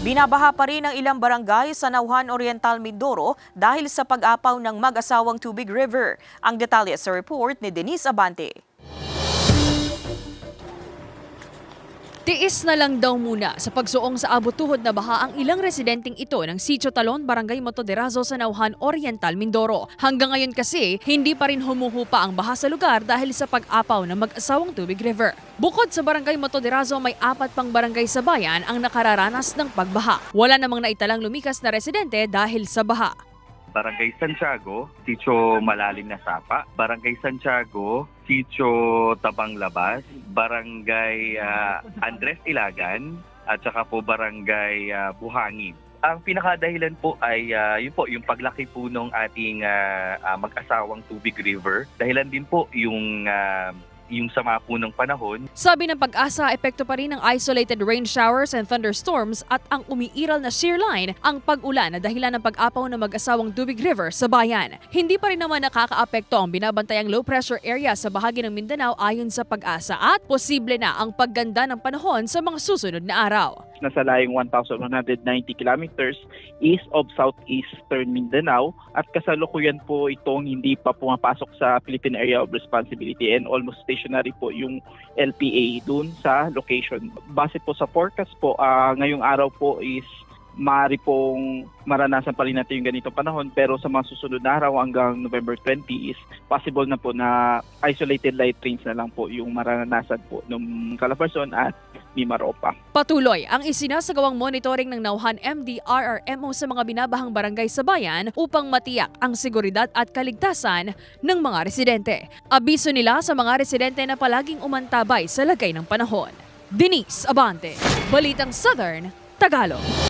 Binabaha pa rin ang ilang barangay sa Nauhan Oriental, Mindoro dahil sa pag-apaw ng mag-asawang Tubig River. Ang detalye sa report ni Denise Abante. Tiis na lang daw muna sa pagsuong sa abot-tuhod na baha ang ilang residenteng ito ng Sitio Talon, Barangay Motoderazo sa Nauhan Oriental, Mindoro. Hanggang ngayon kasi, hindi pa rin humuhupa ang baha sa lugar dahil sa pag-apaw ng mag-asawang Tubig River. Bukod sa Barangay Motoderazo, may 4 pang barangay sa bayan ang nakararanas ng pagbaha. Wala namang naitalang lumikas na residente dahil sa baha. Barangay Santiago, Sitio Malalim na Sapa, Barangay Santiago, Sitio Tabang Labas, Barangay Andres Ilagan, at saka po Barangay Buhangin. Ang pinakadahilan po ay yung paglaki po ng ating mag-asawang Tubig River. Dahilan din po yung sama po ng panahon. Sabi ng Pag-asa, epekto pa rin ng isolated rain showers and thunderstorms at ang umiiral na shear line ang pag-ulan na dahilan ng pag-apaw ng mag-asawang Tubig River sa bayan. Hindi pa rin naman nakakaapekto ang binabantayang low pressure area sa bahagi ng Mindanao ayon sa Pag-asa at posible na ang pagganda ng panahon sa mga susunod na araw. Nasa layong 1,190 kilometers east of southeastern Mindanao at kasalukuyan po itong hindi pa pumapasok sa Philippine Area of Responsibility and almost stationary po yung LPA dun sa location. Base po sa forecast po, ngayong araw po is maaari pong maranasan pa rin natin yung ganitong panahon, pero sa mga susunod na araw hanggang November 20 is possible na po na isolated light rains na lang po yung maranasan po ng Calabarzon at Mimaropa. Patuloy ang isinasagawang monitoring ng Nauhan MDRRMO sa mga binabahang barangay sa bayan upang matiyak ang seguridad at kaligtasan ng mga residente. Abiso nila sa mga residente na palaging umantabay sa lagay ng panahon. Denise Abante, Balitang Southern, Tagalog.